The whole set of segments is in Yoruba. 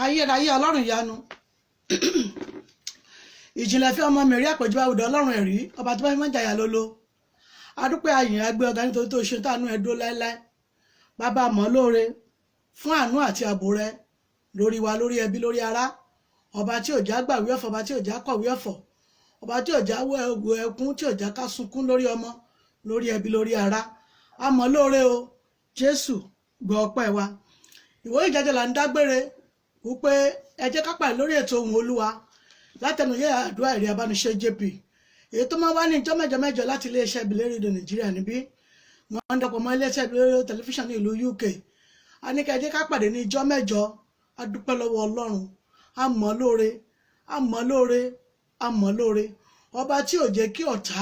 ayérayé ọlọ́run ìyanu ìjìnlẹ̀ fẹ́ ọmọ mi rí àpèjúwe àwùjọ ọlọ́run ẹ̀rí ọba tó bá fi máa ń jàyà lólo adúpẹ́ ayìn agbé ọ̀gá nítorí tó ṣe tánú ẹ̀dó láéláé bàbá mọ́ lóore fún àánú àti ààbò rẹ lórí wa lórí ẹbí lórí ará ọba tí ò já gbàwé ọ̀fọ̀ ọba tí ò já kọ̀wé ọ̀fọ̀ ọba tí ò já wọ ẹkún tí ò já ká sunkún lórí ọmọ lórí ẹbí lórí ará a mọ́ lóore o Jésù gbọ́ ọpẹ́ wa ìwọ ìjẹjẹ là ń dágbére wípé ẹ jẹ́ ká pàdé lórí ètò Ohùn Olúwa látẹnuyẹ àdúrà èrè abániṣe JP èyí tó máa wá ní ìjọ mẹ́jọ mẹ́jọ láti iléeṣẹ́ ìbílẹ̀ rédíò Nàìjíríà níbí wọ́n ń dàpọ̀ mọ́ iléeṣẹ́ ìbílẹ̀ rédíò tẹlifíṣàn ní ìlú UK a ní ká ẹ jẹ́ ká pàdé ní ìjọ mẹ́jọ a dúpẹ́ lọ́wọ́ Ọlọ́run a mọ̀ lóore a mọ̀ lóore a mọ̀ lóore ọba tí ò jẹ́ kí ọ̀tá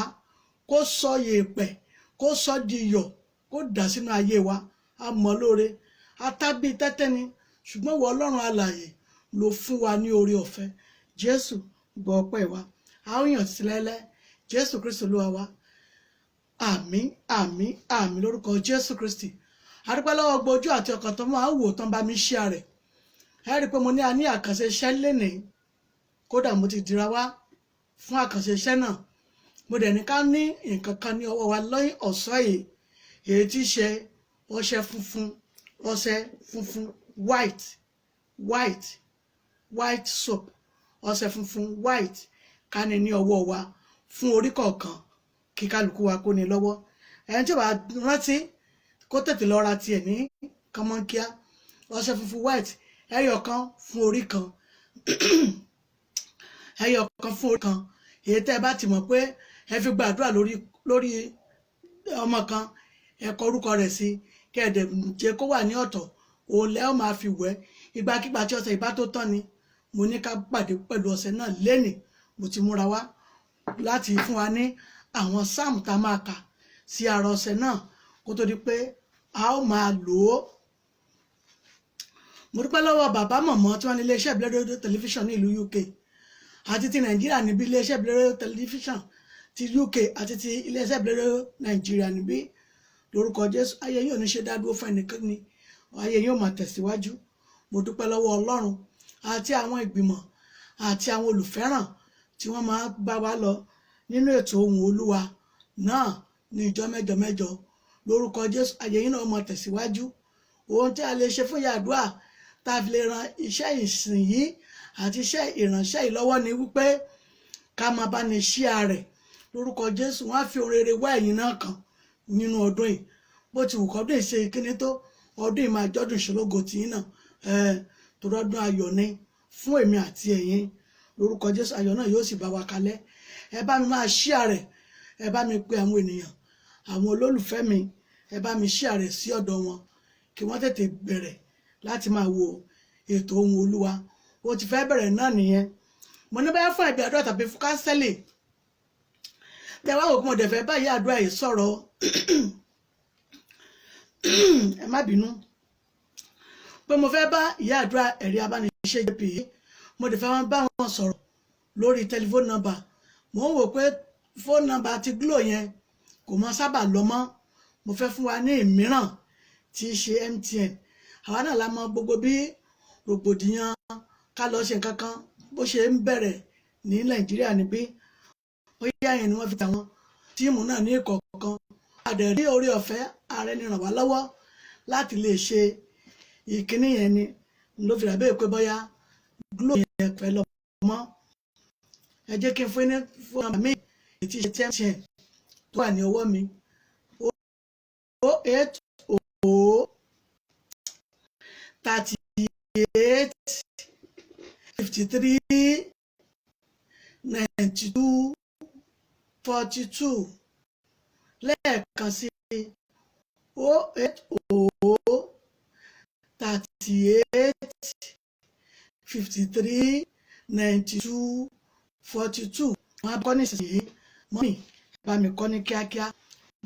kó sọ yèèpẹ̀ kó sọ di iyọ̀ kó dà sínú ayé wa a mọ̀ lóore atábí tẹ́tẹ́ ni ṣùgbọ́n wọ Ọlọ́run alààyè ló fún wa ní oore ọ̀fẹ́ Jésù gbọ́ ọpẹ́ wa a ó yàn sí lẹ́lẹ́ Jésù Kristi Olúwa wa àmín àmín àmín lórúkọ Jésù Kristi adúpẹ́ lọ́wọ́ gbójú àti ọkàn tó máa wò tán bá mi ṣe rẹ̀ ẹ rí i pé mo ní a ní àkànṣe iṣẹ́ lénìí kódà mo ti dira wá fún àkànṣe iṣẹ́ náà mo dẹ̀ ní ká ní nǹkan kan ní ọwọ́ wa lọ́yìn ọ̀sán yìí èyí tí í ṣe ọṣẹ funfun white soap ọṣẹ funfun white ká ní ní ọwọ́ wa fún orí kọ̀ọ̀kan kí kálukú wa kó ní lọ́wọ́ ẹni tí ó bá rántí kó tètè lọ ra tiẹ̀ ní kọ́mọ́nkíá ọṣẹ funfun white ẹyọ kan fún orí kan ẹyọ kan fún orí kan èyí tẹ́ ẹ bá ti mọ̀ pé ẹ fi gbàdúrà lórí ọmọ kan ẹ kọ orúkọ rẹ̀ sí kẹ́ẹ̀dẹ̀ jẹ́ kó wà ní ọ̀tọ̀ òun lẹ́ ọ́ máa fi wẹ̀ ìgbàkigbà tí ọṣẹ ìbá tó tán ni mo ní ká pàdé pẹ̀lú ọṣẹ náà lénìí mo ti múra wá láti fún wa ní àwọn sáàmù tá a máa kà sí ara ọṣẹ náà kó tó di pé a ó máa lò ó. mo dúpẹ́ lọ́wọ́ bàbá mọ̀mọ́ tí wọ́n ní iléeṣẹ́ ìbílẹ̀ rédíò tẹlifíṣàn ní ìlú UK àti ti Nàìjíríà níbi iléeṣẹ́ ìbílẹ̀ rédíò tẹlifíṣàn ti UK àti ti iléeṣẹ́ ìbílẹ̀ rédíò Nàìjíríà níbí lórúkọ Jésù ayé yóò ní ṣe dádúró fún ẹnìkan ni ayé yóò máa tẹ̀síwájú mo dúpẹ́ lọ́wọ́ Ọlọ́run àti àwọn ìgbìmọ̀ àti àwọn olùfẹ́ràn tí wọ́n máa bá wa lọ nínú ètò Ohùn Olúwa náà ní ìjọ mẹ́jọ mẹ́jọ lórúkọ Jésù ayé yìí náà máa tẹ̀síwájú ohun tí a lè ṣe fún yàdúà tá a fi lè ran iṣẹ́ ìsìn yìí àti iṣẹ́ ìránṣẹ́ yìí lọ́wọ́ ni wípé ká máa bá ní ṣíà rẹ̀ lórúkọ Jésù wọ́n á fi ohun rere wá ẹ̀yin náà kàn nínú ọdún yìí bó ti wù kọ́dún ìṣe kíní tó ọdún yìí máa jọ́dún ìṣológo tìyín náà torí ọdún ayọ̀ ni fún èmi àti ẹ̀yin lórúkọ Jésù ayọ̀ náà yóò sì bá wa kalẹ̀ ẹ bá mi máa ṣíà rẹ̀ ẹ bá mi pe àwọn ènìyàn àwọn olólùfẹ́ mi ẹ bá mi ṣíà rẹ̀ sí ọ̀dọ̀ wọn kí wọ́n tètè bẹ̀rẹ̀ láti máa wo ètò Ohùn Olúwa ó ti fẹ́ bẹ̀rẹ̀ náà nìyẹn mo ní báyà fún ẹ̀bí àdúrà tàbí fún kánsẹ́lì tẹ wá òkú ọ̀dẹ̀fẹ́ báyìí àdúrà yìí sọ̀rọ̀ ẹ má bínú pé mo fẹ́ bá ìyá àdúrà ẹ̀rí abániṣe JP mo dẹ̀ fẹ́ wọn bá wọn sọ̀rọ̀ lórí tẹlifóònù nọ́mbà mo ń wò pé fóònù nọ́mbà ti Glo yẹn kò mọ sábà lọ mọ́ mo fẹ́ fún wa ní ìmíràn tí í ṣe MTN àwa náà la mọ gbogbo bí rògbòdìyàn ká lọ ṣe nǹkan kan bó ṣe ń bẹ̀rẹ̀ ní Nàìjíríà níbí ó yá yẹn ni wọ́n fi tàwọn tíìmù náà ní ìkọ̀ọ̀kan àdẹ̀rí orí ọ̀fẹ́ ààrẹ ni ràn wá lọ́wọ́ láti lè ṣe ìkíní yẹn ni ló fi ràbẹ́ pé bóyá Glo yẹn fẹ́ lọ mọ́ ẹ jẹ́ kí n fún ní fún ọmọ mi ètí ṣe MTN tó wà ní ọwọ́ mi 080 38 53 92 42 lẹ́ẹ̀kan sí 080 38 53 92 42 wọ́n á kọ́ nísìnyí mọ́mì bá mi kọ́ ní kíákíá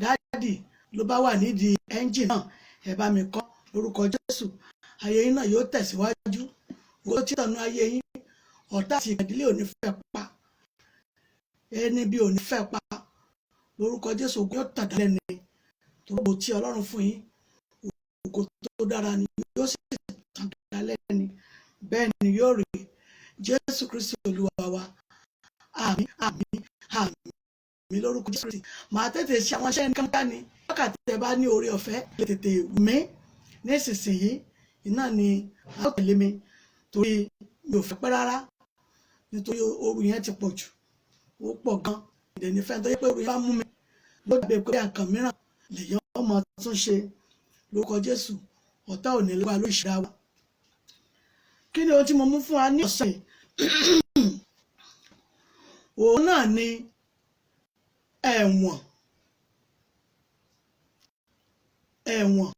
dáàdì ló bá wà nídìí ẹ́ńjìn náà ẹ bá mi kọ́ lórúkọ Jésù ayé yín náà yóò tẹ̀síwájú owó tí ọ̀nà ayé yín ọ̀tá àti ìgbàdílé ò ní fẹ́ pa ẹni bí ò ní fẹ́ pa lórúkọ Jésù ògo yóò tàn dálẹ̀ ni tó tí Ọlọ́run fún yín ògo tó dára ni yóò sì tàn dálẹ̀ ni bẹ́ẹ̀ ni yóò rí. Jésù Kristi Olúwa wa. Àmín àmín àmín lórúkọ Jésù Kristi. Màá tètè ṣe àwọn iṣẹ́ nǹkan ká ní wákàtí tẹ́ bá ní oore ọ̀fẹ́ lè tètè mí nísinsìnyí. Iná ni a ó tẹ̀lé mi torí mi ò fẹ́ pẹ́ rárá nítorí ooru yẹn ti pọ̀ jù, ó pọ̀ gan. Ìdẹ̀nifẹ́ tó yẹ pé ooru yẹn bá mú mi ló dàbí pé àkàn mìíràn lèyàn ọmọ tún ṣe lórúkọ Jésù. Ọ̀tá ò ní lè wá lórí ìṣẹ́ra wa. Kí ni ohun tí mo mú fún wa ní ọ̀sẹ̀ yìí? Òun náà ni ẹ̀wọ̀n. Ẹ̀wọ̀n.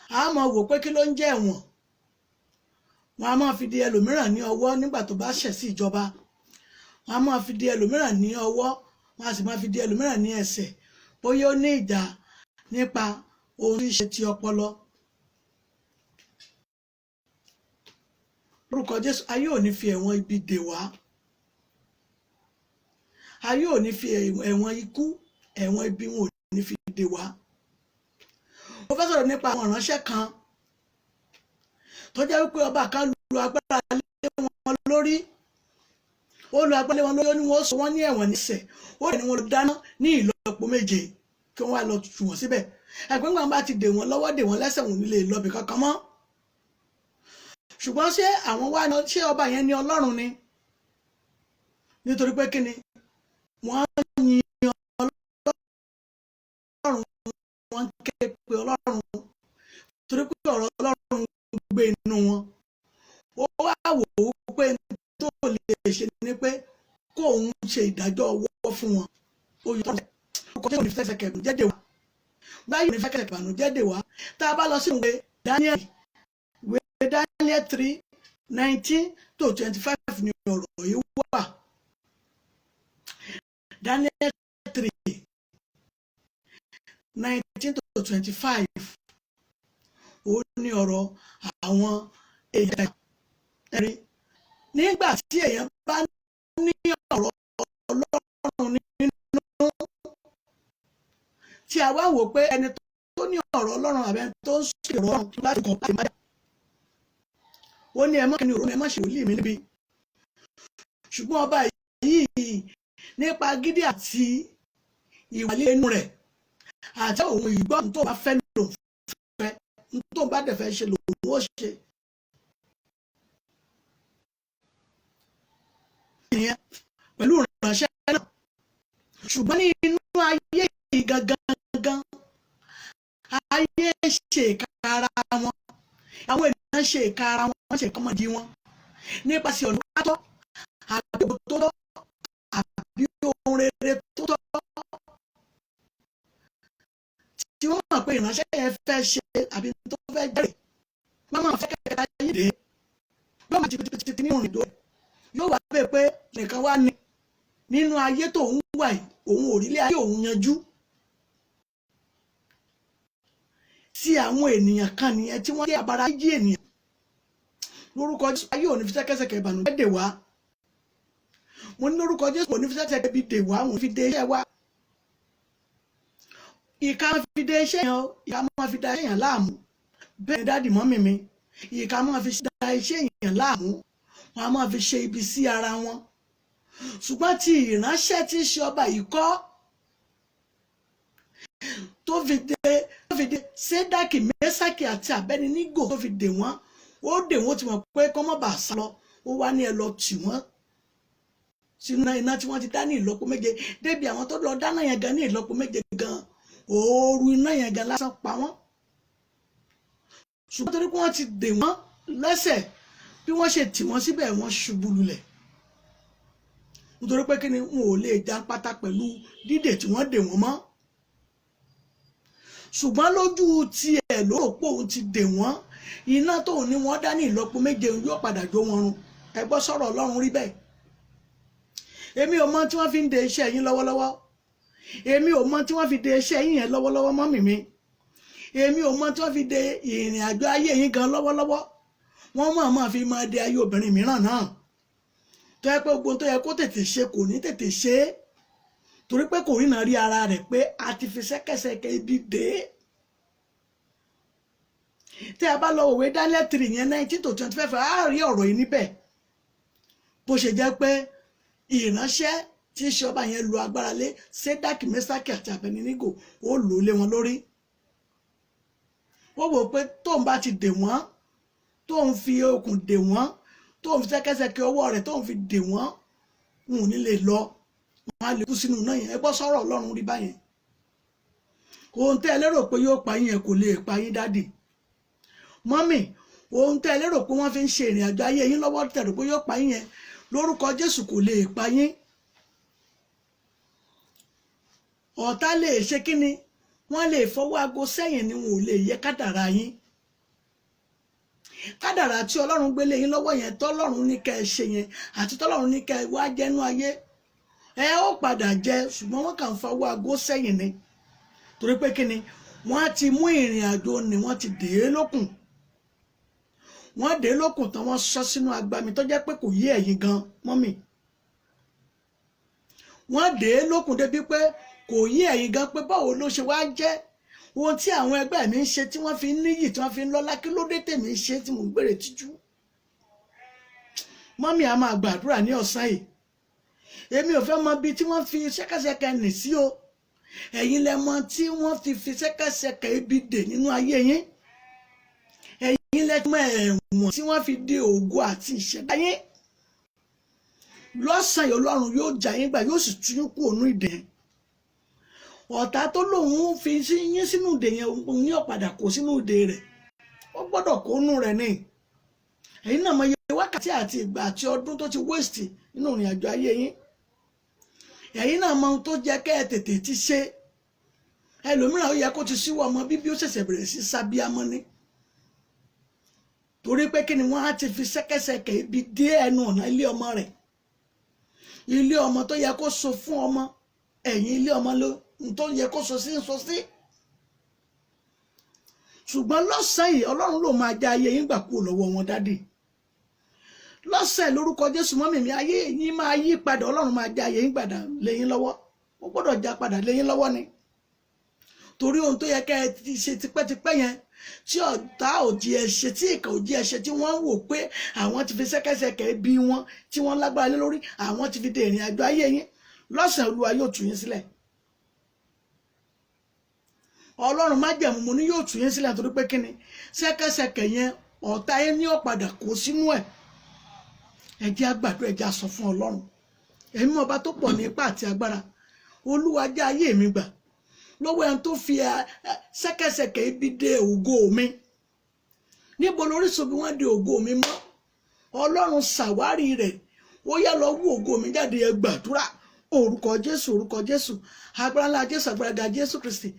A máa wò pé kí ló ń jẹ́ ẹ̀wọ̀n. Wọ́n á máa fi di ẹlòmíràn ní ọwọ́ nígbà tó bá ṣẹ̀ sí ìjọba. Wọ́n á máa fi di ẹlòmíràn ní ọwọ́, wọ́n á sì máa fi di ẹlòmíràn ní ẹsẹ̀. Bóyá ó ní ìjà nípa ohun tí ń ṣe ti ọpọlọ. Lórúkọ Jésù, ayé ò ní fi ẹ̀wọ̀n ibi dè wá. Ayé ò ní fi ẹ̀wọ̀n ikú, ẹ̀wọ̀n ibi wọn ò ní fi dè wá. Mo fẹ́ sọ̀rọ̀ nípa àwọn ìránṣẹ́ kan tó jẹ́ wípé ọba kan lu agbára lé wọn lórí. Ó lu agbára lé wọn lórí, ó ní wọ́n sọ wọ́n ní ẹ̀wọ̀n níṣẹ̀. Ó rẹ̀ ní wọn lọ dáná ní ìlọ́po 7 kí wọ́n wá lọ tù wọ́n síbẹ̀. Ẹ̀gbọ́n gbọ́n bá ti dè wọ́n lọ́wọ́, dè wọ́n lẹ́sẹ̀, wọn nílé lọ́bì kankan mọ́. Ṣùgbọ́n ṣé àwọn wá ní ṣé ọba yẹn ní Ọlọ́run ni? Nítorí pé kí ni? Wọ́n yin Ọlọ́run, wọ́n ké pe Ọlọ́run torí pé ọ̀rọ̀ Ọlọ́run gbé inú wọn. Ó wá wò ó pé tó lè ṣe ni pé kó òun ṣe ìdájọ́ ọwọ́ fún wọn. Ó yọ ọkọ̀ tí kò ní fẹ́ kẹ̀kẹ́ jẹ́dẹ̀ wá. Báyìí ní fẹ́ kẹ̀kẹ́ jẹ́dẹ̀ wá. Tá a bá lọ sí ìwé Daniel, Daniel 3:19-25 ni ọ̀rọ̀ yìí wà. Daniel 3:19-25 ó ní ọ̀rọ̀ àwọn èèyàn ẹ̀rí. Nígbà tí èèyàn bá ní ọ̀rọ̀ Ọlọ́run nínú, tí a wá wò pé ẹni tó ní ọ̀rọ̀ Ọlọ́run àbẹ́ tó ń ṣe ọ̀rọ̀ Ọlọ́run láti kọ̀ láti má jà. Ó ní ẹ má kíni òun, ẹ má ṣe wòlíì mi níbi. Ṣùgbọ́n ọba yìí nípa gídí àti ìwà lẹ́nu rẹ̀ àti òun ìgbọ́ tó bá fẹ́ lòun fẹ́, tó bá dẹ̀ fẹ́ ṣe lòun ó ṣe. Ìyẹn pẹ̀lú ìránṣẹ́ náà. Ṣùgbọ́n ní inú ayé yìí gangan, ayé ṣe ìka ara wọn. Àwọn ènìyàn ṣe ìka ara wọn, wọ́n ṣe ìkọ́mọ̀dé wọn nípasẹ̀ ọ̀nà pátọ́ àbí òtó tọ́ àbí ohun rere tó tọ́. Tí wọ́n mọ̀ pé ìránṣẹ́ yẹn fẹ́ ṣe àbí tó fẹ́ jẹ́rìí, wọ́n máa fẹ́ kẹ́kẹ́ ayé dé. Yóò máa ti ní ìrìn ìdó ẹ̀. Yóò wá bẹ́ẹ̀ pé nìkan wá ní nínú ayé tó ń wà yìí, òun ò rí ilé ayé òun yanjú. Tí àwọn ènìyàn kan nìyẹn tí wọ́n jẹ́ abara yí ènìyàn. Lórúkọ Jésù, ayé ò ní fi ṣẹ́kẹ́ṣẹkẹ̀ ìbànújẹ́ dè wá. Mo ní lórúkọ Jésù, kò ní fi ṣẹ́kẹ́ṣẹkẹ̀ ibi dè wá, òun fi dé iṣẹ́ wa. Ìka máa fi dé iṣẹ́ yẹn, ìka máa fi da iṣẹ́ yẹn láàmú. Bẹ́ẹ̀ ni dáàdì mọ́mì mi, ìka máa fi da iṣẹ́ yẹn láàmú. Wọ́n á máa fi ṣe ibi sí ara wọn. Ṣùgbọ́n tí ìránṣẹ́ tí ń ṣe ọba yìí kọ́ tó fi dé Sédákì, Méṣákì àti Àbẹ́nínígò tó fi dè wọ́n, ó dè wọ́n tí wọ́n pé kọ́ mọ́ bá sá lọ. Ó wá ní ẹ lọ tì wọ́n sínú iná tí wọ́n ti dá ní ìlọ́po 7. Débi àwọn tó lọ dáná yẹn gan ní ìlọ́po 7 gan, ooru iná yẹn gan lásán pa wọ́n. Ṣùgbọ́n torí pé wọ́n ti dè wọ́n lẹ́sẹ̀, bí wọ́n ṣe tì wọ́n síbẹ̀, wọ́n ṣubú lulẹ̀. Nítorí pé kí ni, wọn ò lè já pátá pẹ̀lú dídè tí wọ́n dè wọ́n mọ́. Ṣùgbọ́n lójú tiẹ̀ ló rò pé òun ti dè wọ́n, iná tóun ní wọ́n dá ní ìlọ́po 7 yóò padà jó wọn run. Ẹ gbọ́ sọ̀rọ̀ Ọlọ́run rí bẹ́ẹ̀. Èmi ò mọ tí wọ́n fi ń de iṣẹ́ yín lọ́wọ́lọ́wọ́. Èmi ò mọ tí wọ́n fi de iṣẹ́ yín yẹn lọ́wọ́lọ́wọ́ mọ́mì mi. Èmi ò mọ tí wọ́n fi de ìrìn àjò ayé yín gan lọ́wọ́lọ́wọ́. Wọ́n máa fi máa de ayé obìnrin mìíràn náà. Tó yẹ pé gbogbo tó yẹ kó tètè ṣe kò ní tètè ṣe é. Torí pé kò rína rí ara rẹ̀ pé a ti fi ṣẹ́kẹ́ṣẹkẹ̀ ibi dé. tẹ́ a bá lọ òwe Daniel 3 yẹn 19 to 25 á rí ọ̀rọ̀ yìí níbẹ̀ bó ṣe jẹ́ pé ìránṣẹ́ tí ń ṣe ọba yẹn lo agbára lé Sédákì Méṣákì àti Àbẹ́dínígò ó lò ó lé wọn lórí. ó wò pé tóun bá ti dè wọ́n, tóun fi okùn dè wọ́n, tóun fi ṣẹ́kẹ́ṣẹkẹ̀ ọwọ́ rẹ̀ tóun fi dè wọ́n, wọn ò ní lè lọ, wọn á lè kú sínú náà yẹn. ẹ gbọ́ sọ̀rọ̀ Ọlọ́run rí báyẹn. ohun tẹ́ ẹ lérò pé yóò pa yín yẹn kò lè pa yín dádì mọ́mì. ohun tẹ́ ẹ lérò pé wọ́n fi ń ṣe ìrìn àjò ayé yín lọ́wọ́ tẹ̀rù pé yóò pa yín yẹn lórúkọ Jésù kò lè pa yín. ọ̀tá lè ṣe kí ni? wọ́n lè fọwọ́ aago sẹ́yìn ni wọn ò lè yẹ kádàrá yín. kádàrá tí Ọlọ́run gbélé yín lọ́wọ́ yẹn tọ́lọ́run ní kẹ́ ẹ ṣe yẹn àti tọ́lọ́run ní kẹ́ ẹ wá jẹ́nú ayé ẹ ó padà jẹ, ṣùgbọ́n wọ́n kàn fọwọ́ aago sẹ́yìn ni. torí pé kí ni? wọ́n ti mú ìrìn àjò ni wọ́n ti dè é lókùn. wọ́n dè é lókùn tán wọ́n sọ sínú agbami tó jẹ́ pé kò yé ẹ̀yin gan mọ́mì. wọ́n dè é lókùn débi pé kò yé ẹ̀yin gan pé báwo ló ṣe wá jẹ́ ohun tí àwọn ẹgbẹ́ mi ń ṣe tí wọ́n fi ń níyì tí wọ́n fi ń lọ́lá, kí ló dé tèmi ń ṣe tí mò ń gbèrè tìjú. mọ́mì a máa gbàdúrà ní ọ̀sán yìí. èmi ò fẹ́ mọ ibi tí wọ́n fi ṣẹ́kẹ́ṣẹkẹ̀ nì sí o. ẹ̀yin lẹ mọ̀ tí wọ́n fi ṣẹ́kẹ́ṣẹkẹ̀ ibi dè nínú ayé yín. ẹ̀yin lẹ mọ̀ ẹ̀wọ̀n tí wọ́n fi dè ògo àti ìṣẹ̀dá yín. lọ́sàn-án Ọlọ́run yóò jà yín gbà, yóò sì tú yín kúrò nínú ìdè yẹn. ọ̀tá tó lòun fi yín sínú ìdè yẹn òun ní ọ̀padà kó sínú ìdè rẹ̀, ó gbọ́dọ̀ kó nú rẹ̀ ní. ẹ̀yin náà mọ iye wákàtí àti ìgbà àti ọdún tó ti waste nínú ìrìn àjò ayé yín. ẹ̀yin náà mọ ohun tó jẹ́ kẹ́ ẹ tètè ti ṣe. ẹlòmíràn ó yẹ kó ti síwọ́ ọmọ bíbí ó ṣẹ̀ṣẹ̀ bẹ̀rẹ̀ sí sábíámọ́ ní. torí pé kí ni wọ́n á ti fi ṣẹ́kẹ́ṣẹkẹ̀ ibi dé ẹnu ọ̀nà ilé ọmọ rẹ̀. ilé ọmọ tó yẹ kó so fún ọmọ, ẹ̀yìn ilé ọmọ ló tó yẹ kó so sí so sí. ṣùgbọ́n lọ́sàn-án yìí Ọlọ́run ló máa já ayé yín gbà kúrò lọ́wọ́ wọn dádì. lọ́sàn-án lórúkọ Jésù mọ́mì mi, ayé yín máa yí padà. Ọlọ́run máa já ayé yín padà léyìn lọ́wọ́. ó gbọ́dọ̀ já padà léyìn lọ́wọ́ ni. torí ohun tó yẹ kẹ́ ẹ ti ṣe tipẹ́tipẹ́ yẹn tí ọ̀tá òdì ẹ̀ṣẹ̀ tí ìkà òdì ẹ̀ṣẹ̀ tí wọ́n wò pé àwọn ti fi ṣẹ́kẹ́ṣẹkẹ̀ bí wọn tí wọ́n lágbára lé lórí, àwọn ti fi dè ìrìn àjò ayé yín. lọ́sàn-án Olúwa yóò tú yín sílẹ̀. Ọlọ́run májẹ̀mú mo ní yóò tú yín sílẹ̀ torí pé kí ni? ṣẹ́kẹ́ṣẹkẹ̀ yẹn ọ̀tá yín ní ọ̀padà kó sínú ẹ̀. ẹ jẹ́ á gbàdúrà, ẹ jẹ́ á sọ fún Ọlọ́run. èmi ọba tó pọ̀ ní ipá àti agbára, Olúwa já ayé mi gbà lọ́wọ́ ẹni tó fi ṣẹ́kẹ́ṣẹkẹ̀ ibi dè ògo mi. níbo lóríṣun bí wọ́n dè ògo mi mọ́? Ọlọ́run ṣàwárí rẹ̀, ó yá lọ wú ògo mi jáde. ẹ gbàdúrà orúkọ Jésù, orúkọ Jésù, agbára ńlá Jésù, agbára ga Jésù Kristi.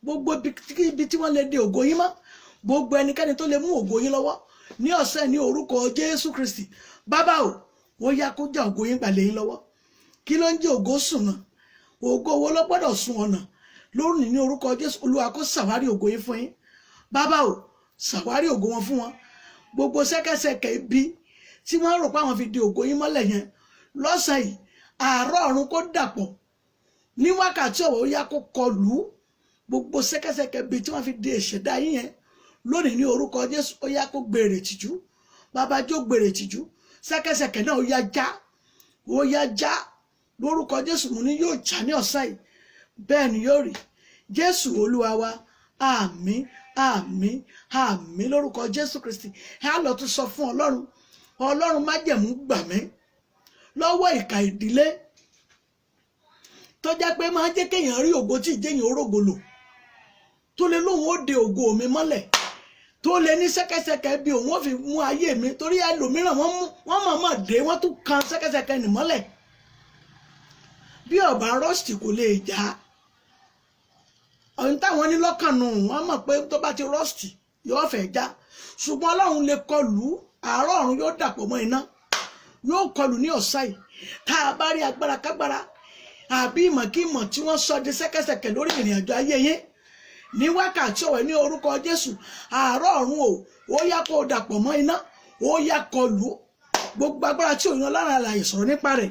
gbogbo ibi tí wọ́n lè dè ògo yín mọ́, gbogbo ẹnikẹ́ni tó lè mú ògo yín lọ́wọ́ ní ọ̀sẹ̀ ní orúkọ Jésù Kristi. bàbá o, ó yá kó já ògo yín gbà lé yín lọ́wọ́. kí ló ń jẹ́ ògo sùn náà? ògo wo ló gbọ́dọ̀ sùn ọ̀nà? lónìí ní orúkọ Jésù, Olúwa kó ṣàwárí ògo yín fún yín. bàbá o, ṣàwárí ògo wọn fún wọn. gbogbo ṣẹ́kẹ́ṣẹkẹ̀ ibi tí wọ́n rò pé àwọn fi di ògo yín mọ́lẹ̀ yẹn lọ́sàn yìí, àárọ̀ ọ̀run kó dàpọ̀ ní wákàtí ọ̀wọ̀, ó yá kó kọlù gbogbo ṣẹ́kẹ́ṣẹkẹ̀ ibi tí wọ́n fi di ìṣẹ̀dá yín yẹn lónìí ní orúkọ Jésù. ó yá kó gbèrè tìjú. bàbá jó gbèrè tìjú. ṣẹ́kẹ́ṣẹkẹ̀ náà ó yá já, ó yá já lórúkọ Jésù. mo ní yóò já ní ọ̀sán yìí, bẹ́ẹ̀ ni yóò rí. Jésù Olúwa wa, àmín àmín àmín lórúkọ Jésù Kristi. ẹ á lọ tún sọ fún Ọlọ́run. Ọlọ́run májẹ̀mú gbà mí lọ́wọ́ ìkà ìdílé tó jẹ́ pé máa jẹ́ kéèyàn rí ògo tí ìjẹ́yìn orógo lò, tó lè lóun ó de ògo mi mọ́lẹ̀, tó lè ní ṣẹ́kẹ́ṣẹkẹ̀ bí òun ó fi mú ayé mi. torí ẹlòmíràn wọ́n mọ̀ọ́mọ̀ dé, wọ́n tún kan ṣẹ́kẹ́ṣẹkẹ̀ nì mọ́lẹ̀. bí ọ̀bá rọ́ọ̀sì kò lè já. ọ̀hún táwọn ní lọ́kàn nù, wọ́n mọ̀ pé tó bá ti rọ́ọ̀sì yóò fẹ́ já. ṣùgbọ́n Ọlọ́run lè kọlù. àárọ̀ ọ̀run yóò dàpọ̀ mọ́ iná, yóò kọlù ní ọ̀sán yìí. tá a bá rí agbára kágbára àbí ìmọ̀kímọ̀ tí wọ́n sọ di ṣẹ́kẹ́ṣẹkẹ̀ lórí ìrìn àjò ayé yín ní wákàtí ọ̀wẹ́ ní orúkọ Jésù, àárọ̀ ọ̀run o, ó yá kó dàpọ̀ mọ́ iná, ó yá kọlù gbogbo agbára tí òun lára àlàyé sọ̀rọ̀ nípa rẹ̀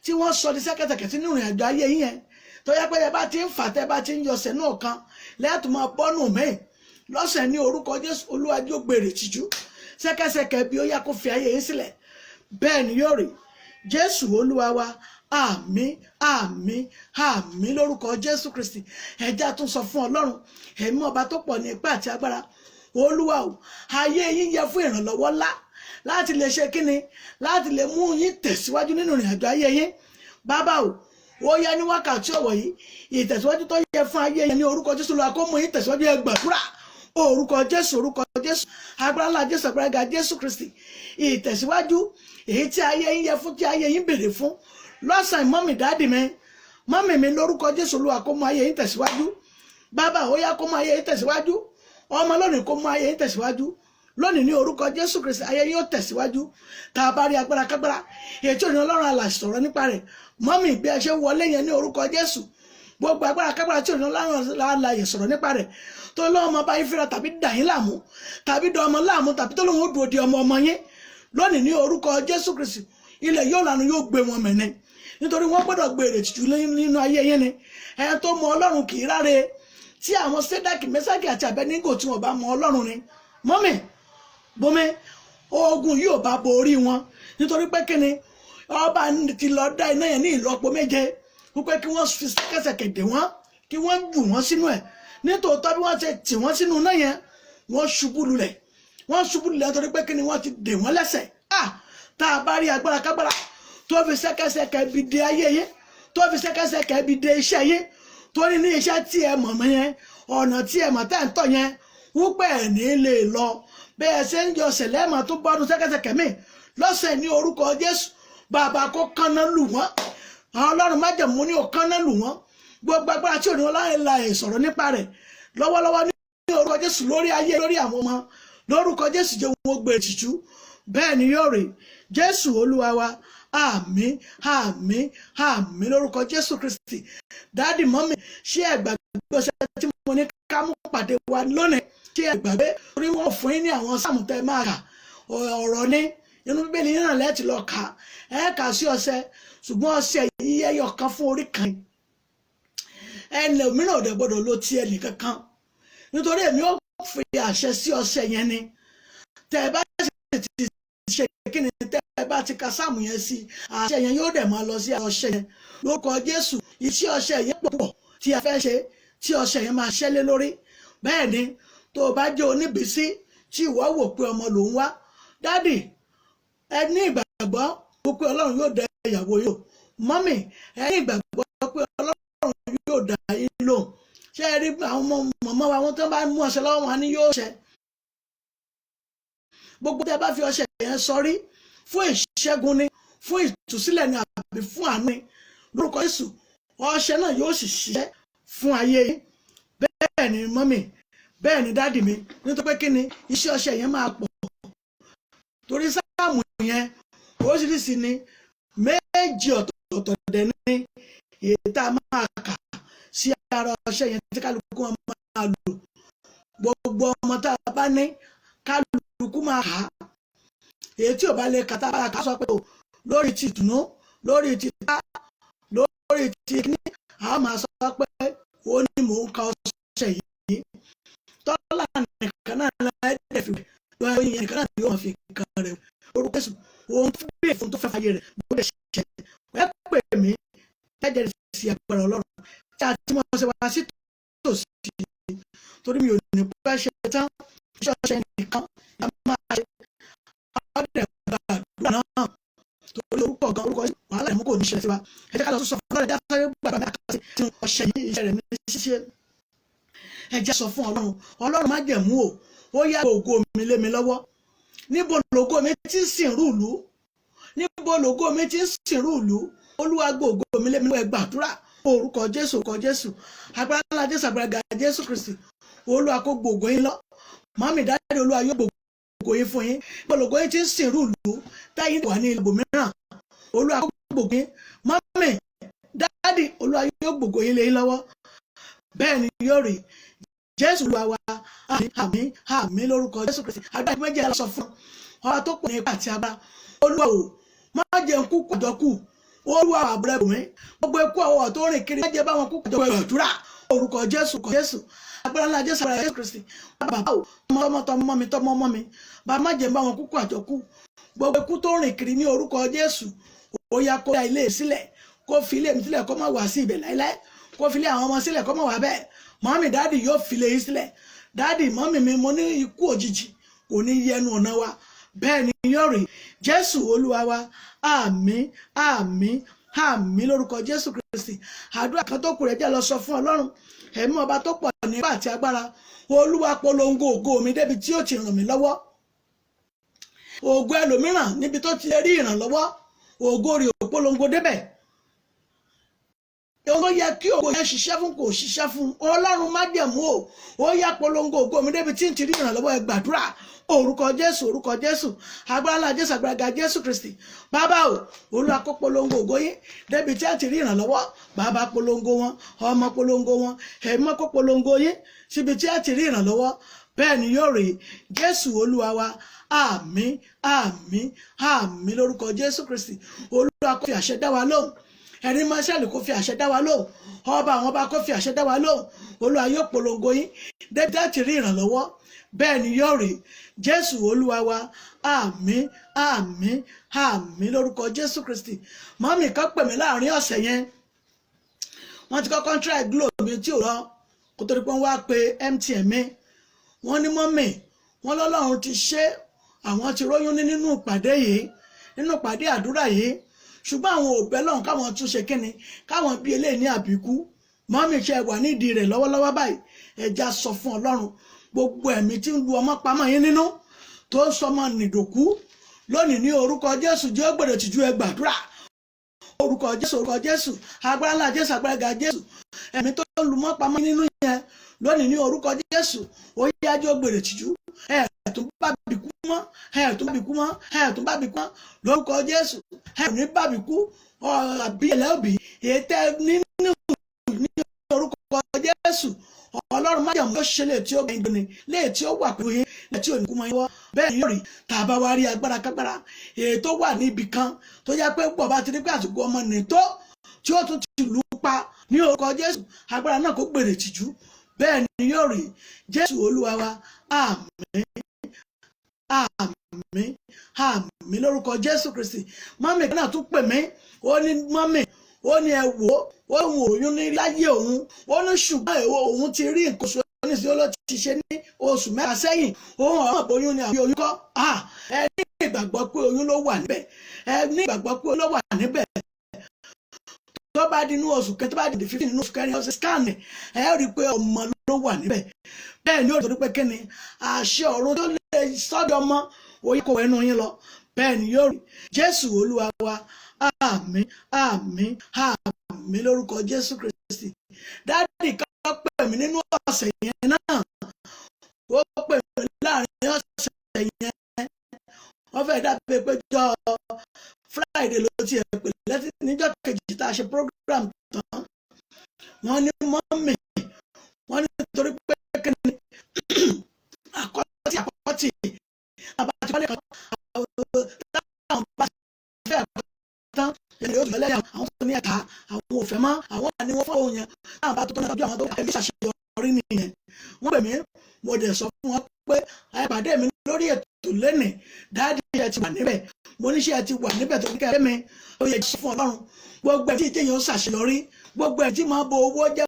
tí wọ́n sọ di ṣẹ́kẹ́ṣẹkẹ̀ sínú ìrìn àjò ayé yín yẹn. tó yẹ pé ẹ bá ti ń fà tẹ́ bá ti ń yọsẹ̀ náà kan lẹ́ẹ̀tún máa bọ́nù mẹ́ẹ̀. lọ́sẹ̀ ní orúkọ Jésù. Olúwa yóò gbèrè tìjú ṣẹ́kẹ́ṣẹkẹ̀ bí ó yá kó fi ayé yín sílẹ̀. Bẹ́ẹ̀ ni yóò rí. Jésù Olúwa wa. Àmín àmín àmín lórúkọ Jésù Kristi. Ẹja tún sọ fún Ọlọ́run ẹ̀mí ọba tó pọ̀ ní ipá àti agbára. Olúwa o, ayé yín yẹ fún ìrànlọ́wọ́ ńlá láti lè ṣe kíni, láti lè mú yín tẹ̀síwájú nínú ìrìn àjò ayé yín. Bàbá o, ó yẹ ní wákàtí ọ̀wọ̀ yìí ìtẹ̀síwájú tó yẹ fún ayé yẹn ní orúkọ Jésù lọ kó mú yín tẹ̀síwájú. Ẹ gbàdúrà orúkọ Jésù, orúkọ Jésù, agbára ńlá Jésù, agbára ga Jésù Kristi. Ìtẹ̀síwájú èyí tí ayé yín yẹ fún, tí ayé yín béèrè fún lọ́sàn mọ́mì dáàdì mi, mọ́mì mi lórúkọ Jésù Olúwa kó mú ayé yín tẹ̀síwájú. Bàbá ó yá kó mú ayé yín tẹ̀síwájú. Ọmọ lónìí kó mú ayé yín tẹ̀síwájú. Lónìí ní orúkọ Jésù Kristi ayé yín ó tẹ̀síwájú. Tá a bá rí agbára kágbára ètò ìrìn Ọlọ́run alààyè sọ̀rọ̀ nípa rẹ̀, mọ́mì bí ẹ ṣe wọlé yẹn ní orúkọ Jésù, gbogbo agbára kágbára tí ìrìn Ọlọ́run alààyè sọ̀rọ̀ nípa rẹ̀ tó lọ́wọ́ ọmọ bá yín fẹ́ra tàbí dà yín láàmú tàbí dọ̀ ọmọ láàmú tàbí tó lóun ó dúró di ọmọ yín, lónìí ní orúkọ Jésù Kristi ilẹ̀ yóò lanu yóò gbé wọn mẹ́ni, nítorí wọ́n gbọ́dọ̀ gbèrè tìjú nínú ayé yín ni. Ẹni tó mọ Ọlọ́run kì í ráre. Tí àwọn Sédákì, Méṣákì àti Àbẹ́nígò tí wọ́n bá mọ Ọlọ́run ni, mọ́mì bómi ogun yóò bá borí wọn, nítorí pé kíni ọba ti lọ dá iná yẹn ní ìlọ́po méje wípé kí wọ́n fi ṣẹ́kẹ́ṣẹkẹ̀ dè wọ́n, kí wọ́n jù wọ́n sínú ẹ̀. Nítòótọ́ bí wọ́n ṣe tì wọ́n sínú iná yẹn wọ́n ṣubú lulẹ̀ nítorí pé kíni wọ́n ti dè wọ́n lẹ́sẹ̀. Tá a bá rí agbára kágbára tó fi ṣẹ́kẹ́ṣẹkẹ̀ ibi dè ayé yẹn, tó fi ṣẹ́kẹ́ṣẹkẹ̀ ibi dè iṣẹ́ yẹn, tó ní iṣẹ́ tí ẹ mọ̀ yẹn, ọ̀nà tí ẹ mọ̀ tẹ́ ń tọ̀ yẹn, wípé ẹ̀ ní lè lọ bẹ́ẹ̀ ṣe ń yọ sẹ̀lẹ́mà tó bọ́dún ṣẹ́kẹ́ṣẹkẹ̀ mi lọ́sẹ̀ ní orúkọ Jésù. Bàbá kó kánná lù wọ́n, àwọn Ọlọ́run májẹ̀mú ní ó kánná lù wọ́n. Gbogbo agbára tí òní Ọlọ́run la sọ̀rọ̀ nípa rẹ̀ lọ́wọ́lọ́wọ́ ní orúkọ Jésù lórí ayé, lórí àwọn ọmọ, lórúkọ Jésù jẹ́ wọn gbé tìjú. Bẹ́ẹ̀ ni yóò rí. Jésù Olúwa wa. Àmín àmín àmín lórúkọ Jésù Kristi. Dáàdì mọ́mì ṣé ẹ gbàgbé ọṣẹ tí mo ní ká mú pàdé wa lónìí? Ṣé ẹ gbàgbé? Orí wọn fún yín ní àwọn sáàmù tẹ́ máa kà, ọ̀rọ̀ ní inú Bíbélì yín náà lẹ́ẹ̀tì lọ kà, ẹ kà sí ọṣẹ, ṣùgbọ́n ọṣẹ yìí ẹyọ kan fún orí kan. Ẹnì mìíràn ò dẹ̀ gbọ́dọ̀ lo ti ẹnì kankan, nítorí èmi ó fi àṣẹ sí ọṣẹ yẹn ni. Tẹ́ ẹ bá ti ṣe kíni, tẹ́ ẹ bá ti ka sáàmù yẹn sí, àṣẹ yẹn yóò dẹ̀ máa lọ sí ọṣẹ yẹn lórúkọ Jésù. Iṣẹ́ ọṣẹ yẹn pọ̀ tí a fẹ́ ṣe, tí ọṣẹ yẹn máa ṣẹ́lé lórí. Bẹ́ẹ̀ ni tó o bá jẹ́ oníbísí tí ìwọ wò pé ọmọ ló ń wá, dádì ẹ ní ìgbàgbọ́ pé Ọlọ́run yóò dá ìyàwó yìí lò. Mọ́mì ẹ ní ìgbàgbọ́ pé Ọlọ́run yóò dá yín lò. Ṣé ẹ rí àwọn mọ̀mọ́ wa wọ́n tó bá mú ọṣẹ lọ́wọ́ wọn ni yóò ṣẹ. Gbogbo tẹ́ bá fi ọṣẹ yẹn sọrí fún ìṣẹ́gun ni, fún ìtúsílẹ̀ ni àbí fún àánú ni, lórúkọ Jésù ọṣẹ náà yóò sì ṣiṣẹ́ fún ayé yín. Bẹ́ẹ̀ ni mọ́mì, bẹ́ẹ̀ ni dáàdì mi, nítorí pé kí ni iṣẹ́ ọṣẹ yẹn máa pọ̀. Torí sáàmù yẹn oríṣiríṣi ni, méjì ọ̀tọ̀ọ̀tọ̀ dẹ̀ ní èyí tá a máa kà sí ara ọṣẹ yẹn tí kálukú wọn máa lò. Gbogbo ọmọ tá a bá ní kálukú máa kà á. Èyí tí ò bá lè kà tá a bá kà á sọ pé lórí ti ìtùnú, lórí ti ìta, lórí ti kíní, a máa sọ pé ó ní mò ń ka ọṣẹ yìí. Tọ́lá nìkan náà lẹ́ẹ̀dẹ̀ fi wẹ̀ oyin yẹn nìkan náà ni yóò máa fi kan rẹ̀ orúkọ Jésù. Ohun tó bèèrè fún tó fẹ́ fàyè rẹ̀ ló lè ṣe. Ẹ pè mí jẹ́jẹ́ sí agbára Ọlọ́run tí a ti mọ̀ ṣe wá sí tòsí, torí mi ò ní pẹ́ ṣe tán. Iṣẹ́ ọṣẹ nìkan la máa ṣe. Ọ̀dẹ̀ gbàdúrà náà torí orúkọ gan orúkọ wàhálà ìmú kò ní ṣe sí wa. Ẹ jẹ́ ká lọ sọ fún Ọlọ́run jáde gbàgbà àkàtì tí ọṣẹ yìí iṣẹ́ rẹ̀ ní ṣíṣe. Ẹ jẹ́ sọ fún Ọlọ́run má jẹ̀mú o, ó yá ògo mi lé mi lọ́wọ́. Níbo lògo mi ti sìn rúùlù? Níbo lògo mi ti sìn rúùlù? Olúwa gbògo mi lé mi lọ́wọ́. Ẹ gbàdúrà orúkọ Jésù, orúkọ Jésù, agbára ńlá Jésù, agbára ga Jésù Kristi. Olúwa kó gbògo yín lọ. Màmí dáadé Olúwa yóò gbògo yín fún yín. Níbo lògo yín ti sìn rúùlù táyín wà ní ìlú mìíràn? Olúwa kó gbògo yín. Màmí dáadé Olúwa yóò gbògo yín lé yín lọ́wọ́. Bẹ́ẹ̀ ni yóò rí. Jésù Olúwa wa. Àmín àmín àmín lórúkọ Jésù Kristi. Agbára méjì ẹ lọ sọ fún ọba tó pọ̀ ní ipa àti agbára. Olúwa o, má jẹ́ nkú kọjọ́kù. Olúwa àbúrẹ́ bùnmí. Gbogbo ikú ọwọ́ tó rìn kiri má jẹ́ bá wọn kú kọjọ́kù. Àdúrà orúkọ Jésù, orúkọ Jésù, agbára ńlá Jésù agbára Jésù Kristi bàbá o tọmọ mi tọmọ ọmọ mi bàbá má jẹ́ bá wọn kúkú àjọkú gbogbo ikú tó rìn kiri ní orúkọ Jésù ó yá kó ya ilé sílẹ̀ kó fi ilé mi sílẹ̀ kó má wá sí ibẹ̀ láíláí kó fi ilé àwọn ọmọ sílẹ̀ kó má wá bẹ́ẹ̀ mọ́mì dáàdì yóò fi ilé yín sílẹ̀ dáàdì mọ́mì mi mo ní ikú òjijì kò ní yẹnu ọ̀nà wa bẹ́ẹ̀ ni yóò rí Jésù Olúwa wa àmín àmín àmín lórúkọ Jésù Kristi àdúrà kan tó kù rẹ̀ jẹ́ lọ sọ fún Ọlọ́run ẹ̀mí ọba tó pọ̀ nípa àti agbára Olúwa polongo ògo mi débi tí ó ti ràn mí lọ́wọ́ ògo ẹlòmíràn níbi tó ti rí ìrànlọ́wọ́ ògo rẹ̀ ò polongo débẹ̀ ó yẹ kí ògo yẹn ṣiṣẹ́ fún kò ṣiṣẹ́ fún Ọlọ́run májẹ̀mú ó yá polongo ògo mi débi tí ń ti rí ìrànlọ́wọ́ ẹ gbàdúrà orúkọ Jésù agbára ńlá Jésù agbára Jésù Kristi bàbá o Olúwa kó polongo ògo yín débi tí a ti rí ìrànlọ́wọ́ bàbá polongo wọn ọmọ polongo wọn ẹ̀mọ́ kó polongo yín síbi tí a ti rí ìrànlọ́wọ́ bẹ́ẹ̀ ni yóò rí Jésù Olúwa wa àmín àmín àmín lórúkọ Jésù Kristi Olúwa kó fi àṣẹ dá wa lóhùn ẹni mọ́ṣẹ́lì kó fi àṣẹ dá wa lóhùn ọba àwọn ọba kó fi àṣẹ dá wa lóhùn Olúwa yóò polongo yín débi tí a ti rí ìrànlọ́wọ́ bẹ́ẹ̀ ni yóò rí Jésù Olúwa wa àmín àmín àmín lórúkọ Jésù Kristi mọ́mì kan pè mí láàrin ọ̀sẹ̀ yẹn wọ́n ti kọ́kọ́ try glo mi tí ò lọ kó tó di pé wọ́n wá pe MTN mi wọ́n ní mọ́mì wọ́n lọ́lọ́run ti ṣe àwọn ti róyún nínú ìpàdé yìí nínú ìpàdé àdúrà yìí ṣùgbọ́n àwọn ò bẹ́ lọ́hùn káwọn tún ṣe kíni káwọn bí eléyìí ní àbíkú mọ́mì ṣe wà nídìí rẹ̀ lọ́wọ́lọ́wọ́ báyìí ẹja sọ fún Ọlọ́run gbogbo ẹ̀mí tí ń lu ọmọ pamọ́ yín nínú tó ń sọmọ nìdòkú lónìí ní orúkọ Jésù jẹ́ ó gbèrè tìjú ẹ gbàdúrà orúkọ Jésù agbára ńlá Jésù agbára Jésù ẹ̀mí tó ń lu ọmọ pamọ́ nínú yẹn lónìí ní orúkọ Jésù ó yá jẹ́ ó gbèrè tìjú ẹ̀ẹ̀tún bá bìkú mọ́ ẹ̀ẹ̀tún bá bìkú mọ́ lórúkọ Jésù ẹ̀ẹ̀tún ní bá bìkú àbí ẹ̀lẹ́ òbí ètè nínú ní orúkọ Jésù Ọlọ́run má jẹun ló ṣe lè tí ó gbẹ̀yìn dùn ní lè tí ó wà pẹ̀lú yín lè tí ò ní kú mọ́ yín wọ́ bẹ́ẹ̀ ni yóò rí tàbá wa rí agbára kágbára èyí tó wà níbi kan tó yẹ pé pọ̀ bá ti ní pé àsìkò ọmọ nì tó tí ó tún ti lù ú pa ní orúkọ Jésù agbára náà kó gbèrè tìjú bẹ́ẹ̀ ni yóò rí Jésù Olúwa wa àmín àmín àmín lórúkọ Jésù Kristi mọ́mì kan náà tún pè mí ó ní mọ́mì ó ní ẹ wò ó òun òyún ní láyé òun ó ní ṣùgbọ́n òun ti rí nǹkan oṣù oníṣì ó ló ti ṣe ní oṣù mẹ́ta sẹ́yìn òun ọ̀rọ̀ oyún ni àbí oyún kọ́ ẹ ní ìgbàgbọ́ pé oyún ló wà níbẹ̀ ẹ ní ìgbàgbọ́ pé oyún ló wà níbẹ̀ tó bá di inú oṣù kẹta tó bá di 15 inú oṣù kẹrin ọ̀sẹ̀ scan ẹ rí i pé ọmọ ló wà níbẹ̀ bẹ́ẹ̀ ni ó torí pé kíni àṣẹ ọ̀run tó lè sọ́dọ̀ ọmọ oyún kò wẹ́nu yín lọ bẹ́ẹ̀ ni yóò rí Jésù Olúwa wa àmín àmín àmín lórúkọ Jésù Kristi dáàdì kan pè mí nínú ọ̀sẹ̀ yẹn náà ó pè mí láàrin ọ̀sẹ̀ yẹn wọ́n fẹ́ dàbí pé jọ Friday ló ti ẹ̀ pè lẹ́tí níjọ́ kejì tá a ṣe program tán wọ́n ní mọ́mì wọ́n ní torí pé kíni àkọ́tì àbájá wọlé kan táwọn bá fẹ́ tán ẹni yóò tún lẹ́yìn àwọn tó ní ẹ̀ka àwọn òfẹ́ mọ́ àwọn àní wọn fọwọ́ yẹn táwọn bá tó náà bí àwọn tó ẹ̀mí ṣàṣeyọrí nìyẹn wọ́n pè mí mo dẹ̀ sọ fún wọn pé àìpàdé mi lórí ètò lẹ́nìí dáàdì ẹ ti wà níbẹ̀ mo níṣẹ́ ẹ ti wà níbẹ̀ tó ní kẹ́ mi ó yẹ jí fún Ọlọ́run gbogbo ẹ̀mí tí ìjẹyàn ṣàṣeyọrí gbogbo ẹ̀mí tí máa bo owó jẹ́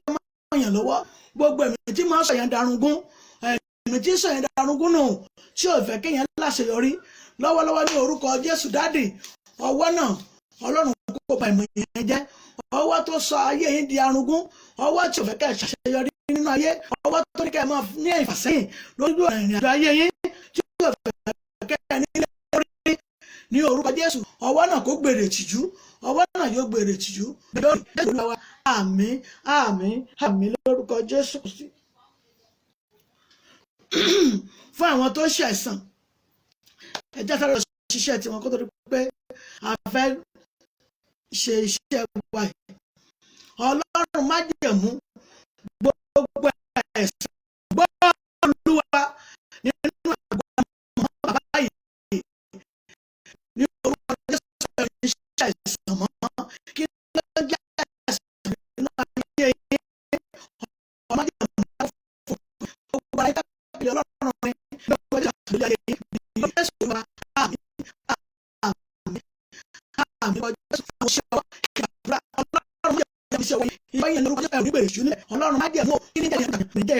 mọ́yàn lọ́wọ́ gbogbo ẹ̀mí tí máa sọ̀yàn darungun ẹ̀mí tí sọ̀yàn darungun nù tí ò fẹ́ kéèyàn láṣeyọrí lọ́wọ́lọ́wọ́ ní orúkọ Jésù dáàdì ọwọ́ náà Ọlọ́run kó ba ìmọ̀ yẹn jẹ́ ọwọ́ tó sọ ayé yín di arúgún ọwọ́ tí ò fẹ́ kẹ́ ẹ̀ ṣàṣeyọrí nínú ayé ọwọ́ tó ní kẹ́ ẹ̀ máa ní ìfàsẹ́yìn lójú ìrìn àjò ayé yín tí ò fẹ́ kẹ́ ẹ̀ nílé orí ní orúkọ Jésù ọwọ́ náà kó gbèrè tìjú ọwọ́ náà yóò gbèrè tìjú lórí Jésù lọ́wọ́ àmín àmín àmín lórúkọ Jésù fún àwọn tó ṣẹ̀san ẹ̀jẹ̀ sáré lọ ṣiṣẹ́ tiwọn kó tó di pé a fẹ́ ṣe iṣẹ́ wa yìí Ọlọ́run má jẹ̀mú gbogbo ẹ̀san gbọ́ Olúwa nínú àgọ́ ọmọ bàbá yìí ní orúkọ Jésù iṣẹ́ àìsàn mọ́ kí ló jẹ́ àìsàn nínú ayé yìí ọmọ jẹ̀mú fi ṣe ọwọ́ ìwọ yẹn lórúkọ ẹ̀rù nígbèrè ṣú nílẹ̀ ọlọ́run má jẹ̀ mú kí ní jẹ́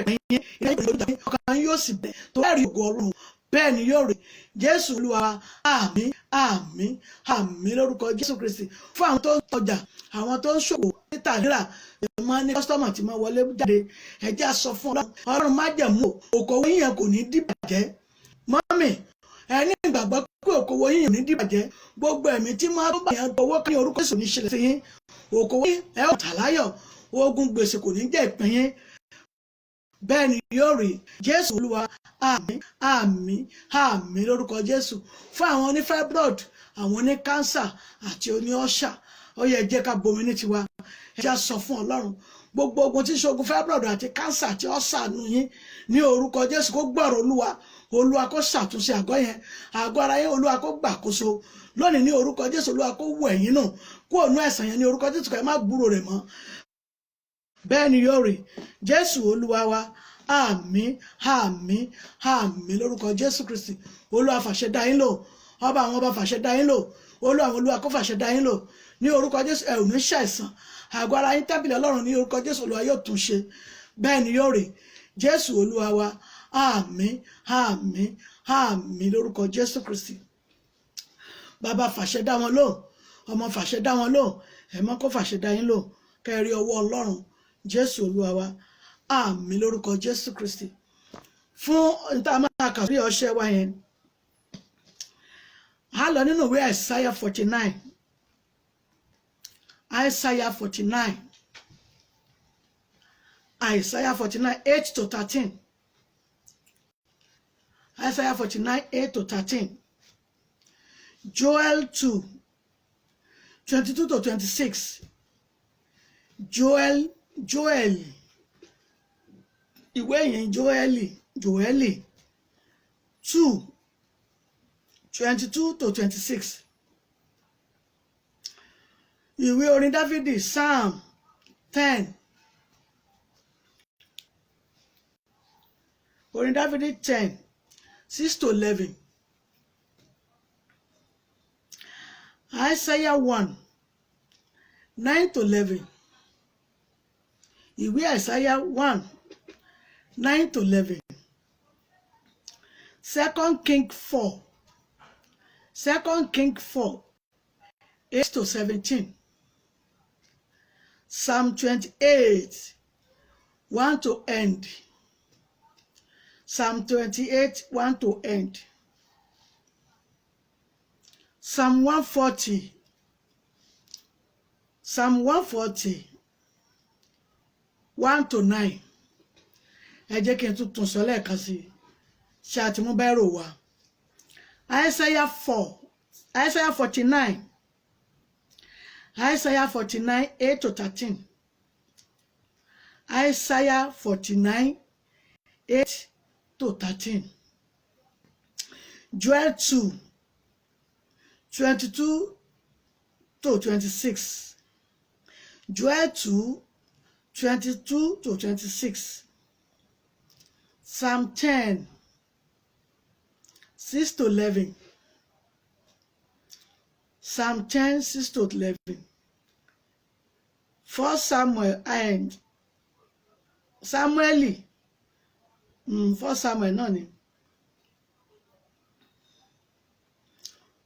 ìpín yẹn ìrẹ́ ìpín yẹn ọkàn yóò sì bẹ̀ tó ẹ̀rí ògo ọlọ́run bẹ́ẹ̀ ni yóò rí jésù olúwa àmín àmín àmín lórúkọ jésù kristi fún àwọn tó ń tọjà àwọn tó ń ṣòwò títà rírà ìmọ̀ ní kọ́sítọ́mà tí mo wọlé jáde ẹ̀jẹ̀ sọ fún ọlọ́run má jẹ̀ mú òkòwò yín kò ní dìbàjẹ́ mọ́mì ẹni ìgbàgbọ́ pé òkòwò yín ò ní dìbàjẹ́ gbogbo ẹ̀mí tí máa bá yẹn owó kí orúkọ Jésù ní ṣẹlẹ̀ sí yín òkòwò yín ẹ ò tà láyọ̀ ogun gbèsè kò ní jẹ́ ìpín yín bẹ́ẹ̀ ni yóò rí jésù olúwa àmín àmín àmín lórúkọ jésù fún àwọn oní fibroid àwọn oní cancer àti oní ọ̀ṣà ó yẹ jẹ́ ká bomi ní tiwa ẹ já sọ fún ọlọ́run gbogbo ogun tí ṣogun fibroid àti cancer àti ọ̀ṣà nù yín ní orúkọ jésù kó gbọ́rọ̀ olúwa kó ṣàtúnṣe àgọ́ yẹn àgọ́ ara yẹn olúwa kó gbàkóso lónìí ní orúkọ jésù olúwa kó wọ ẹ̀yìn náà kó ònú ẹ̀sán yẹn ní orúkọ jésù kẹ́ má gbúrò rẹ̀ mọ́ bẹ́ẹ̀ ni yóò rí jésù olúwa wa àmín àmín àmín lórúkọ jésù kristi olúwa fàṣẹ dá yín lò ọba àwọn ọba fàṣẹ dá yín lò olúwa àwọn olúwa kó fàṣẹ dá yín lò ní orúkọ jésù ẹ ò ní ṣàìsàn àgọ́ ara yín tábìlì ọlọ́run ní orúkọ jésù olúwa yóò tún ṣe bẹ́ẹ̀ ni yóò rí jésù olúwa wa àmín àmín àmín lórúkọ jésù kristi bàbá fàṣẹ dá wọn lò ọmọ fàṣẹ dá wọn lò ẹ̀mọ́ kó fàṣẹ dá yín lò kẹrí ọwọ́ ọlọ́run jésù olúwa wa àmín lórúkọ jésù kristi fún níta máa kà sí ọṣẹ wa yẹn a lọ nínú ìwé àìsáyà 49 àìsáyà 49 àìsáyà 49 8 to 13 àìsáyà 49 8 to 13 Joel 2 22 to 26 Joel ìwé yẹn Joeli 2 22 to 26 ìwé orin Dáfídì Psalm 10 orin Dáfídì 10 6 to 11 Isaiah 1 9 to 11 ìwé Isaiah 1 9 to 11 2 King 4 8 to 17 Psalm 28 1 to end Psalm 28 1 to end Psalm 140 1 to 9 ẹ jẹ́ kí n tún sọ lẹ́ẹ̀kan sí ṣe àti mú bẹ́rù wá Isaiah 49 8 to 13 Isaiah 49 8 to 13 Joel 2 22 to 26 Joel 2 22 to 26 Psalm 10 6 to 11 Psalm 10 6 to 11 1 Samuel and Samuel 1 Samuel náà ni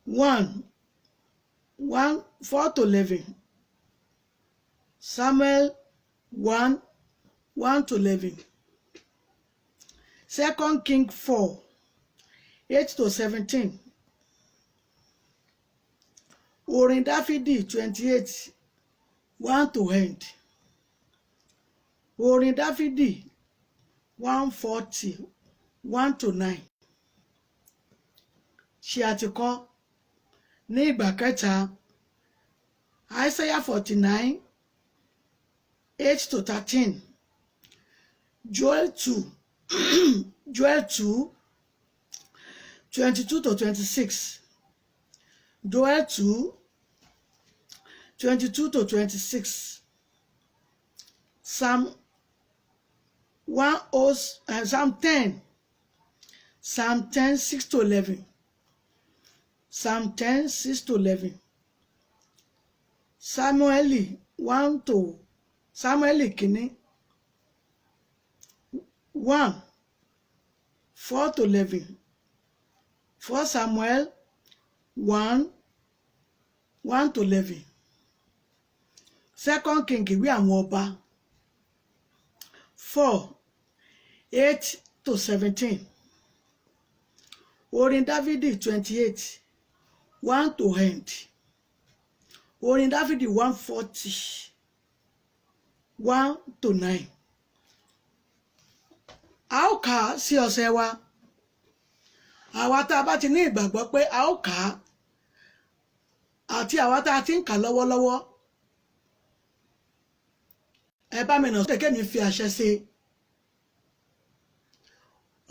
1 4 to 11 Samuel 1 to 11 2 King 4 8 to 17 orin Dáfídì 28 1 to end orin Dáfídì 140 1 to 9 ṣe àti kọ́ ní ìgbà kẹta Isaiah 49 8 to 13 Joel 2 22 to 26 Joel 2 22 to 26 Psalm 10 6 to 11 Psalm 10 6 to 11 Samuel 1 to Sámúẹ́lì kínní 1:4-11. 1 Samuel 1:1-11. 2 King ìwé àwọn ọba 4:8-17. Orin Dáfídì 28 1 to end. Orin Dáfídì 140 1-9. A ó kà á sí ọ̀sẹ̀ wa. Àwa tá a bá ti ní ìgbàgbọ́ pé a ó kà á àti àwa tá a ti ń kà lọ́wọ́lọ́wọ́, ẹ bá mi nà sókè kémi fi àṣẹ sí i.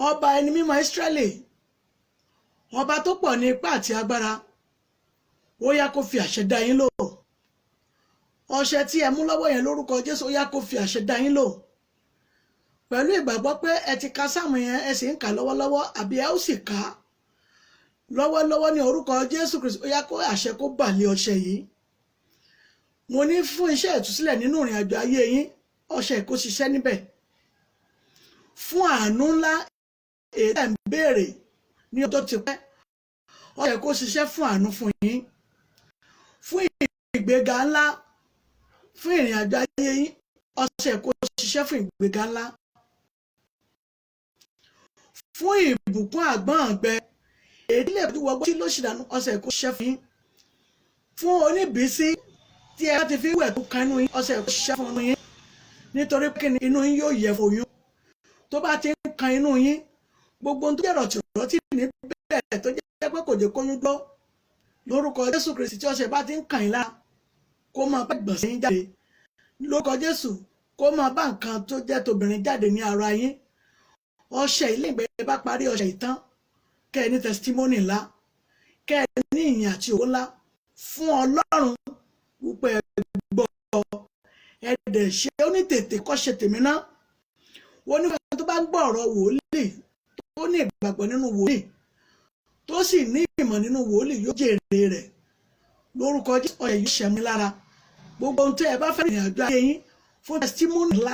Ọba ẹni mímọ́ Ísírẹ́lì, ọba tó pọ̀ ní ipá àti agbára, ó yá kó fi àṣẹ dá yín lò. Ọṣẹ tí ẹ mú lọ́wọ́ yẹn lórúkọ Jésù, ó yá kó fi àṣẹ dá yín lò. Pẹ̀lú ìgbàgbọ́ pé ẹ ti ka sáàmù yẹn, ẹ sì ń kà lọ́wọ́lọ́wọ́, àbí ẹ ó sì kà á lọ́wọ́lọ́wọ́ ní orúkọ Jésù Kristi, ó yá kó àṣẹ kó bà lé ọṣẹ yìí. Mo ní fún iṣẹ́ ìtúsílẹ̀ nínú ìrìn àjò ayé yín, ọṣẹ kó ṣiṣẹ́ níbẹ̀. Fún àánú ńlá èyí tẹ́ ń béèrè ní ọjọ́ ti pẹ́, ọṣẹ kó ṣiṣẹ́ fún àánú fún yín. Fún ìgbéga ńlá fún ìrìn àjò ayé yín, ọṣẹ kó ṣiṣẹ́ fún ìgbéga ńlá. Fún ìbùkún àgbọ̀n ọ̀gbẹ èyí lè fi wọgbọ́ tí ló ṣìdánù, ọṣẹ kó ṣiṣẹ́ fún yín. Fún oníbísí tí ẹ bá ti fi wẹ̀ tó kan inú yín, ọṣẹ kó ṣiṣẹ́ fún yín. Nítorí pé inú yín yóò yẹ fòyún. Tó bá ti ń kan inú yín, gbogbo ohun tó jẹ́ rọ̀tìrọ̀tì ní bẹ̀rẹ̀ tó jẹ́ pé kò jẹ́ kóyún gbọ́, lórúkọ Jésù Kristi tí ọṣẹ bá ti ń kàn yín lára, kó máa bá ìgbọ̀nsẹ̀ yín jáde. Lórúkọ Jésù kó máa bá nǹkan tó jẹ́ tobìnrin jáde ní ara yín. Ọṣẹ ilé ìgbẹ́ bá parí ọṣẹ ìtàn, kẹ́ ẹ ní testimony ńlá, kẹ́ ẹ ní ìyìn àti ògo ńlá fún Ọlọ́run wípé ẹ gbọ́ ẹ dẹ̀ ṣe. Ó ní tètè kọ́ ṣe tèmi ná. Ó ní fún tó bá ń gbọ́ ọ̀rọ̀ wòlíì, tó ní ìgbàgbọ́ nínú wòlíì, tó sì ní ìmọ̀ nínú wòlíì, yóò jèrè rẹ̀. Lórúkọ Jésù ọ̀yẹ̀ yìí ṣẹ̀mí lára. Gbogbo ohun tí ẹ bá fẹ́ ìrìn àjò ayé yín, fún testimony ńlá,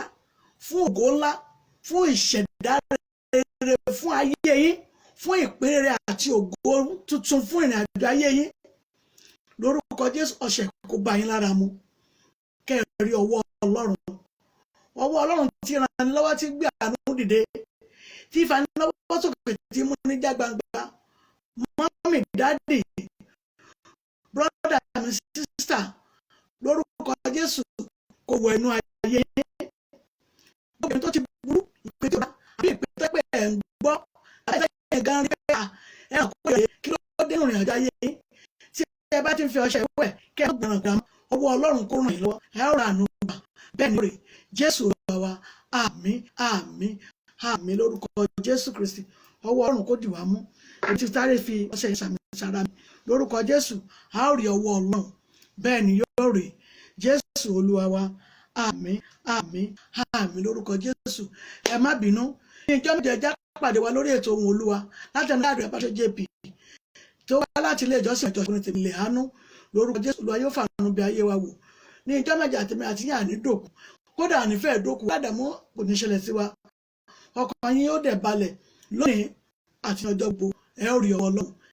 fún ògo ńlá, fún ìṣẹ̀dá rere fún ayé yín, fún ìpín rere àti ògo tuntun fún ìrìn àjò ayé yín, lórúkọ Jésù ọṣẹ kó bá yín lára mu. Kẹ́ ẹ rí ọwọ́ Ọlọ́run. Ọwọ́ Ọlọ́run tí ran ni lọ́wọ́, tí gbé àánú dìde, tí fa ni lọ́wọ́ sókè, tí mú ní já gbangba. Mọ́mì, dádì, brọ́dà mi, sísítà, lórúkọ Jésù kó wọ inú ayé yín. Gbogbo tó ti burú, ìpè tó bá àbí ìpè tó pé ẹ̀ ń gbọ́, àti ẹ̀ gan rí pé ẹ̀ ń kó yẹ kí ló dé ìrìn àjò ayé yín. Tí ẹ bá ti ń fi ọṣẹ wẹ̀, kẹ́ ẹ gbọ̀nràn ọwọ́ Ọlọ́run kó ràn yín lọ́wọ́, ẹ ó ra àánú gbà. Bẹ́ẹ̀ ni ó rè. Jésù Olúwa wa, àmín àmín àmín lórúkọ Jésù Kristi. Ọwọ́ Ọlọ́run kó dì wá mú. Èyí tí sáré fi ọṣẹ ìsàmì sára mi, lórúkọ Jésù a ó rí ọwọ́ Ọlọ́run. Bẹ́ẹ̀ ni yóò rè. Jésù Olúwa wa, àmín àmín àmín lórúkọ Jésù. Ẹ má bínú. Ní ìjọ méje ẹjá pàdé wa lórí ètò Ohùn Olúwa láti ẹnu láàrin Àbáṣe JP tó wá láti ilé ìjọsìn ìjọsìn tèmi lè hánú. Lórúkọ Jésù Olúwa yóò fàánú bí ayé wa wò. Ní ìjọ méje àtẹ̀mí àti yín àní dòkú, kódà ànífẹ́ dòkú, ládàmú kò ní ṣẹlẹ̀ sí wa. Ọkàn yín yóò dẹ̀ balẹ̀ lónìí àti ọjọ́ gbogbo. Ẹ ó rí ọwọ́ Ọlọ́run.